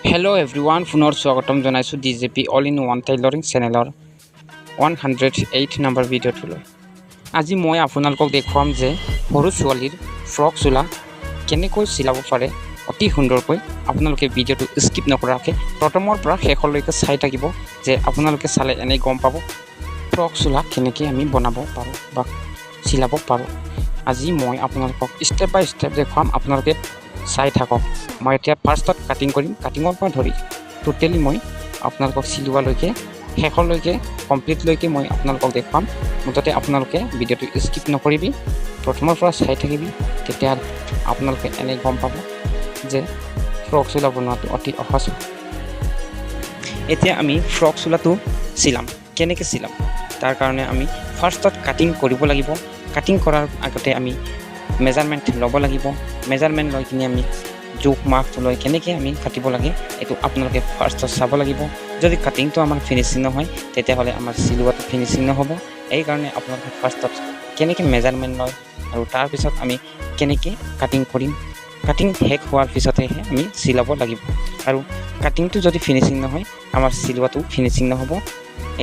Hello' everyone, পুনৰ স্বাগতম জনাইছোঁ DJP all in one tailoring চেনেলৰ 108 নম্বৰ ভিডিঅ'টোলৈ। আজি মই আপোনালোকক দেখুৱাম যে সৰু ছোৱালীৰ ফ্ৰক চোলা কেনেকৈ চিলাব পাৰে অতি সুন্দৰকৈ। আপোনালোকে ভিডিঅ'টো স্কিপ নকৰাকৈ প্ৰথমৰ পৰা শেষলৈকে চাই থাকিব, যে আপোনালোকে চালে এনেই গম পাব ফ্ৰক চোলা কেনেকৈ আমি বনাব পাৰোঁ বা চিলাব পাৰোঁ। আজি মই আপোনালোকক ষ্টেপ বাই ষ্টেপ দেখুৱাম, আপোনালোকে চাই থাকক। মই এতিয়া ফাৰ্ষ্টত কাটিং কৰিম, কাটিঙৰ পৰা ধৰি টোটেলি মই আপোনালোকক চিলোৱালৈকে শেষলৈকে কমপ্লিটলৈকে মই আপোনালোকক দেখুৱাম। মুঠতে আপোনালোকে ভিডিঅ'টো স্কিপ নকৰিবি, প্ৰথমৰ পৰা চাই থাকিবি, তেতিয়া আপোনালোকে এনেই গম পাব যে ফ্ৰক চোলা বনোৱাটো অতি সহজ। এতিয়া আমি ফ্ৰক চোলাটো চিলাম, কেনেকৈ চিলাম তাৰ কাৰণে আমি ফাৰ্ষ্টত কাটিং কৰিব লাগিব। কাটিং কৰাৰ আগতে আমি মেজাৰমেণ্ট ল'ব লাগিব। মেজাৰমেণ্ট লৈ কিনে আমি জোখ মাখটো লৈ কেনেকৈ আমি কাটিব লাগে এইটো আপোনালোকে ফাৰ্ষ্টত চাব লাগিব। যদি কাটিংটো আমাৰ ফিনিচিং নহয় তেতিয়াহ'লে আমাৰ চিলোৱাটো ফিনিচিং নহ'ব। এইকাৰণে আপোনালোকে ফাৰ্ষ্টত কেনেকৈ মেজাৰমেণ্ট লয় আৰু তাৰপিছত আমি কেনেকৈ কাটিং কৰিম, কাটিং শেষ হোৱাৰ পিছতহে আমি চিলাব লাগিব। আৰু কাটিংটো যদি ফিনিচিং নহয় আমাৰ চিলোৱাটো ফিনিচিং নহ'ব।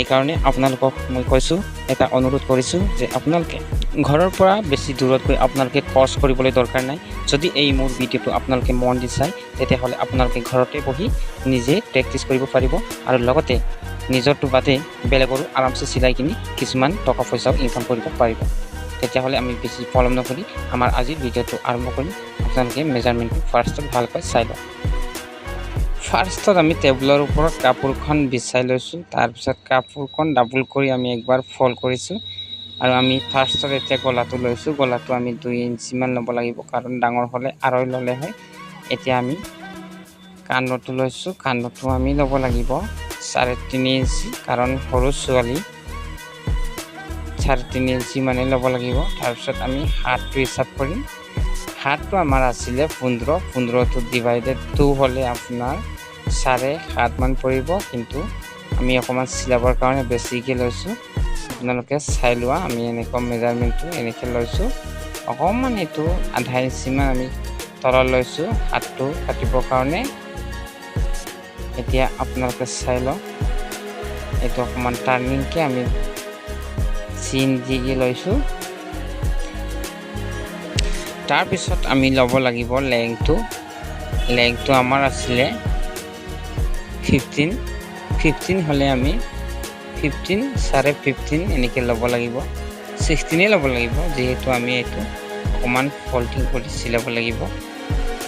এইকাৰণে আপোনালোকক মই কৈছোঁ, এটা অনুৰোধ কৰিছোঁ যে আপোনালোকে ঘৰৰ পৰা বেছি দূৰত গৈ আপোনালোকে কষ্ট কৰিবলৈ দৰকাৰ নাই। যদি এই মোৰ ভিডিঅ'টো আপোনালোকে মন দি চায় তেতিয়াহ'লে আপোনালোকে ঘৰতে বহি নিজে প্ৰেক্টিচ কৰিব পাৰিব আৰু লগতে নিজৰটো বাদে বেলেগৰো আৰামছে চিলাই কিনি কিছুমান টকা পইচাও ইনকাম কৰিব পাৰিব। তেতিয়াহ'লে আমি বেছি পলম নকৰি আমাৰ আজিৰ ভিডিঅ'টো আৰম্ভ কৰিম। আপোনালোকে মেজাৰমেণ্টটো ফাৰ্ষ্টত ভালকৈ চাই লওক। ফাৰ্ষ্টত আমি টেবুলৰ ওপৰত কাপোৰখন বিছাই লৈছোঁ, তাৰপিছত কাপোৰখন ডাবল কৰি আমি একবাৰ ফল্ড কৰিছোঁ আৰু আমি ফাৰ্ষ্টত এতিয়া গলাটো লৈছোঁ। গলাটো আমি 2 ইঞ্চিমান ল'ব লাগিব, কাৰণ ডাঙৰ হ'লে 2.5 ল'লে হয়। এতিয়া আমি কান্ধটো লৈছোঁ, কান্ধটো আমি ল'ব লাগিব 3.5 ইঞ্চি, কাৰণ সৰু ছোৱালী 3.5 ইঞ্চি মানে ল'ব লাগিব। তাৰপিছত আমি হাতটো হিচাপ কৰিম। হাতটো আমাৰ আছিলে 15টো ডিভাইডেড 2 হ'লে আপোনাৰ 7.5 মান পৰিব, কিন্তু আমি অকণমান চিলাবৰ কাৰণে বেছিকৈ লৈছোঁ। আপোনালোকে চাই লোৱা, আমি এনেকুৱা মেজাৰমেণ্টটো এনেকৈ লৈছোঁ। অকণমান এইটো 0.5 ইঞ্চিমান আমি তলত লৈছোঁ হাতটো কাটিবৰ কাৰণে। এতিয়া আপোনালোকে চাই লওক, এইটো অকণমান টাৰ্ণিংকৈ আমি চিন দিকে লৈছোঁ। তাৰপিছত আমি ল'ব লাগিব লেংথটো আমাৰ আছিলে 15 হ'লে আমি 15.5 এনেকৈ ল'ব লাগিব। 16 ল'ব লাগিব, যিহেতু আমি এইটো অকণমান ফল্ডিং কৰি চিলাব লাগিব।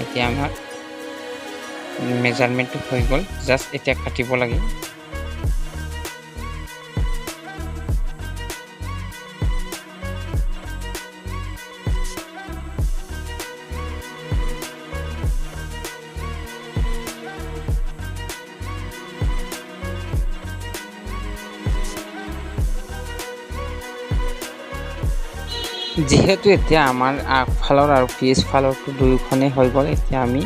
এতিয়া আমাৰ মেজাৰমেণ্টটো হৈ গ'ল, জাষ্ট এতিয়া কাটিব লাগে। যিহেতু এতিয়া আমাৰ আগফালৰ আৰু পিছফালৰটো দুয়োখনেই হৈ গ'ল, এতিয়া আমি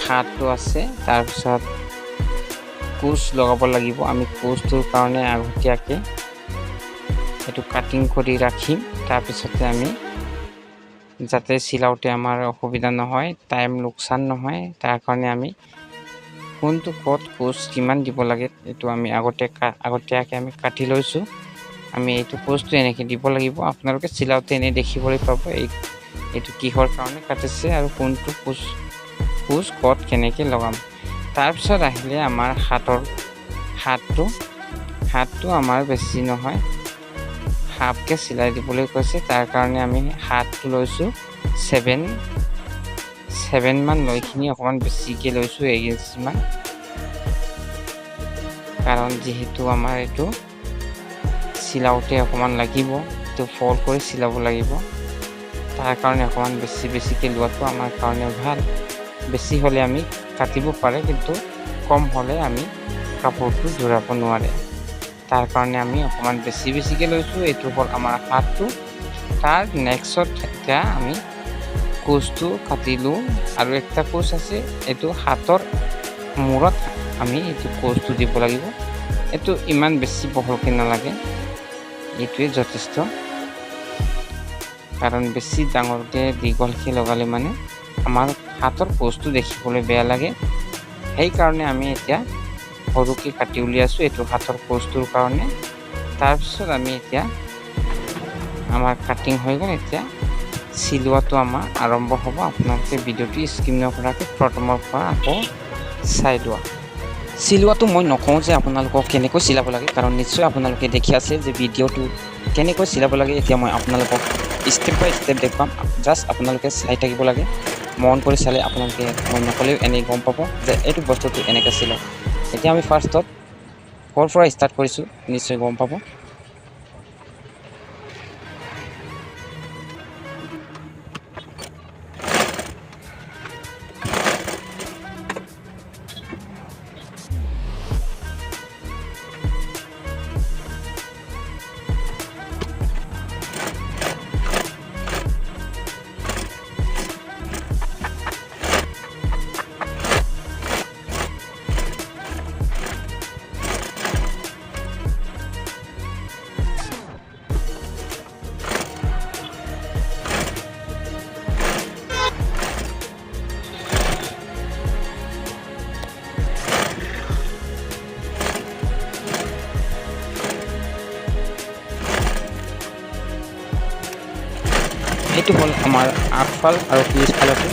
হাতটো আছে, তাৰপিছত কোচ লগাব লাগিব। আমি কোচটোৰ কাৰণে আগতীয়াকৈ এইটো কাটিং কৰি ৰাখিম। তাৰপিছতে আমি যাতে চিলাওঁতে আমাৰ অসুবিধা নহয়, টাইম লোকচান নহয়, তাৰ কাৰণে আমি কোনটো ক'ত কোচ কিমান দিব লাগে এইটো আমি আগতীয়াকৈ আমি কাটি লৈছোঁ। আমি এইটো কোচটো এনেকৈ দিব লাগিব। আপোনালোকে চিলাওঁতে এনেই দেখিবলৈ পাব এইটো কিহৰ কাৰণে কাটিছে আৰু কোনটো কোচ ক'ত কেনেকৈ লগাম। তাৰপিছত আহিলে আমাৰ হাতটো আমাৰ বেছি নহয়, হাফকৈ চিলাই দিবলৈ কৈছে। তাৰ কাৰণে আমি হাতটো লৈছোঁ 7 মান লৈ কিনি অকণমান বেছিকৈ লৈছোঁ 1 ইঞ্চিমান, কাৰণ যিহেতু আমাৰ এইটো চিলাওঁতে অকণমান লাগিব, এইটো ফল্ড কৰি চিলাব লাগিব। তাৰ কাৰণে অকণমান বেছিকৈ লোৱাটো আমাৰ কাৰণে ভাল। বেছি হ'লে আমি কাটিব পাৰে, কিন্তু কম হ'লে আমি কাপোৰটো জোৰাব নোৱাৰে। তাৰ কাৰণে আমি অকণমান বেছিকৈ লৈছোঁ। এইটো হ'ল আমাৰ হাতটো। তাৰ নেক্সট এতিয়া আমি কোচটো কাটিলোঁ আৰু একটা কোচ আছে, এইটো হাতৰ মূৰত আমি এইটো কোচটো দিব লাগিব। এইটো ইমান বেছি বহলকৈ নালাগে, এইটোৱে যথেষ্ট, কাৰণ বেছি ডাঙৰকৈ দীঘলকৈ লগালে মানে আমাৰ হাতৰ কোচটো দেখিবলৈ বেয়া লাগে। সেইকাৰণে আমি এতিয়া সৰুকৈ কাটি উলিয়াইছোঁ এইটো হাতৰ কোচটোৰ কাৰণে। তাৰপিছত আমি এতিয়া আমাৰ কাটিং হৈ গ'ল। এতিয়া চিলোৱাটো আমাৰ আৰম্ভ হ'ব। আপোনালোকে ভিডিঅ'টো স্কিপ নকৰাকৈ প্ৰথমৰ পৰা আকৌ চাই লোৱা। চিলোৱাটো মই নকওঁ যে আপোনালোকক কেনেকৈ চিলাব লাগে, কাৰণ নিশ্চয় আপোনালোকে দেখি আছে যে ভিডিঅ'টো কেনেকৈ চিলাব লাগে। এতিয়া মই আপোনালোকক ষ্টেপ বাই ষ্টেপ দেখুৱাম, জাষ্ট আপোনালোকে চাই থাকিব লাগে। মন কৰি চালে আপোনালোকে মই নক'লেও এনেই গম পাব যে এইটো বস্তুটো এনেকৈ চিলাওঁ। এতিয়া আমি ফাৰ্ষ্টত ক'ৰ পৰা ষ্টাৰ্ট কৰিছোঁ নিশ্চয় গম পাব। এইটো হ'ল আমাৰ আগফাল আৰু পিছফালতো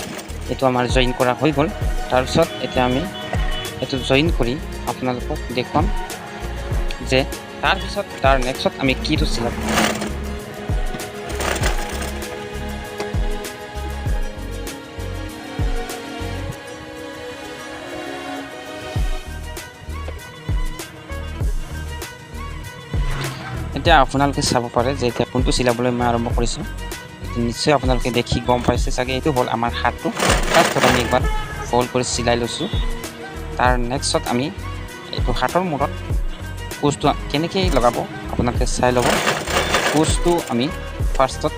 এইটো আমাৰ জইন কৰা হৈ গ'ল। তাৰপিছত এতিয়া আমি এইটো জইন কৰি আপোনালোকক দেখুৱাম যে তাৰপিছত তাৰ নেক্সট আমি কিটো চিলাম। এতিয়া আপোনালোকে চাব পাৰে যে এতিয়া কোনটো চিলাবলৈ মই আৰম্ভ কৰিছোঁ। নিশ্চয় আপোনালোকে দেখি গম পাইছে চাগে। এইটো হ'ল আমাৰ হাতটো। ফাৰ্ষ্টত আমি একবাৰ ফল্ড কৰি চিলাই লৈছোঁ। তাৰ নেক্সট আমি এইটো হাতৰ মূৰত কোচটো কেনেকৈ লগাব আপোনালোকে চাই ল'ব। কোচটো আমি ফাৰ্ষ্টত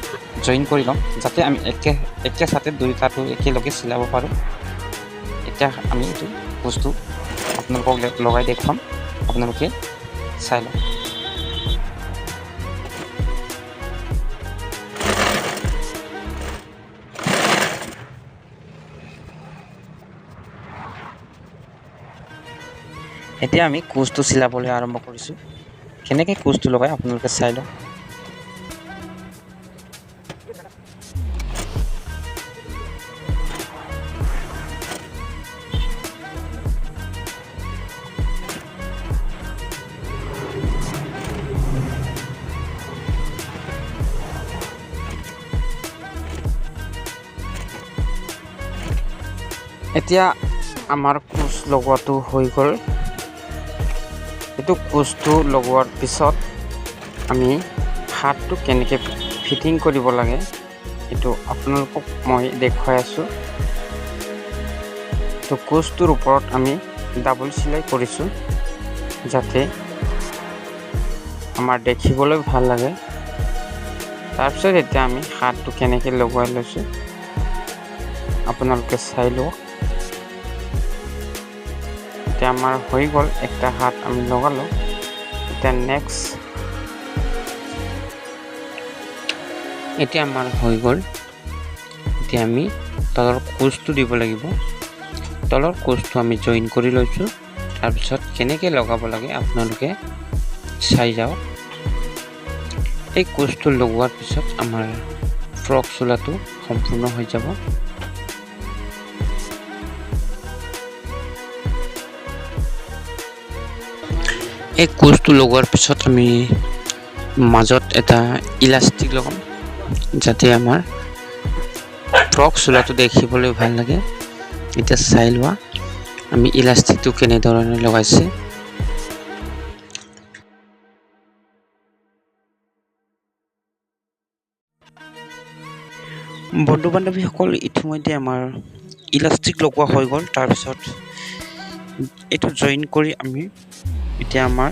জইন কৰি ল'ম, যাতে আমি একে ছাতে দুয়োটাটো একেলগে চিলাব পাৰোঁ। এতিয়া আমি এইটো কোচটো আপোনালোকক লগাই দেখুৱাম, আপোনালোকে চাই লওক। এতিয়া আমি কোচটো চিলাবলৈ আৰম্ভ কৰিছোঁ। কেনেকৈ কোচটো লগাই আপোনালোকে চাই লওক। এতিয়া আমাৰ কোচ লগোৱাটো হৈ গ'ল। এইটো কোচটো লগোৱাৰ পিছত আমি হাতটো কেনেকৈ ফিটিং কৰিব লাগে এইটো আপোনালোকক মই দেখুৱাই আছোঁ। তো কোচটোৰ ওপৰত আমি ডাবল চিলাই কৰিছোঁ, যাতে আমাৰ দেখিবলৈ ভাল লাগে। তাৰপিছত এতিয়া আমি হাতটো কেনেকৈ লগোৱাই লৈছোঁ আপোনালোকে চাই লওক। এতিয়া আমাৰ হৈ গ'ল, একটা হাত আমি লগালোঁ। এতিয়া নেক্সট এতিয়া আমাৰ হৈ গ'ল। এতিয়া আমি তলৰ কোচটো দিব লাগিব। তলৰ কোচটো আমি জইন কৰি লৈছোঁ। তাৰপিছত কেনেকৈ লগাব লাগে আপোনালোকে চাই যাওক। এই কোচটো লগোৱাৰ পিছত আমাৰ ফ্ৰক চোলাটো সম্পূৰ্ণ হৈ যাব। এই কোচটো লগোৱাৰ পিছত আমি মাজত এটা ইলাষ্টিক লগাম, যাতে আমাৰ ফ্ৰক চোলাটো দেখিবলৈ ভাল লাগে। এতিয়া চাই লোৱা আমি ইলাষ্টিকটো কেনেধৰণে লগাইছে। বন্ধু বান্ধৱীসকল, ইতিমধ্যে আমাৰ ইলাষ্টিক লগোৱা হৈ গ'ল। তাৰপিছত এইটো জইন কৰি আমি এতিয়া আমাৰ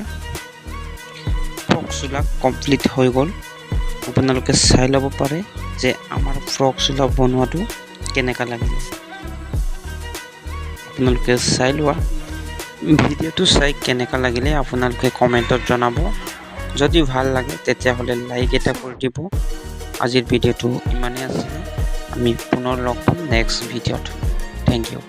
ফ্ৰক চোলা কমপ্লিট হৈ গ'ল। আপোনালোকে চাই ল'ব পাৰে যে আমাৰ ফ্ৰক চোলা বনোৱাটো কেনেকুৱা লাগিলে। আপোনালোকে চাই লোৱা। ভিডিঅ'টো চাই কেনেকুৱা লাগিলে আপোনালোকে কমেণ্টত জনাব। যদি ভাল লাগে তেতিয়াহ'লে লাইক এটা কৰি দিব। আজিৰ ভিডিঅ'টো ইমানেই আছিল। আমি পুনৰ লগ পাম নেক্সট ভিডিঅ'ত। Thank U.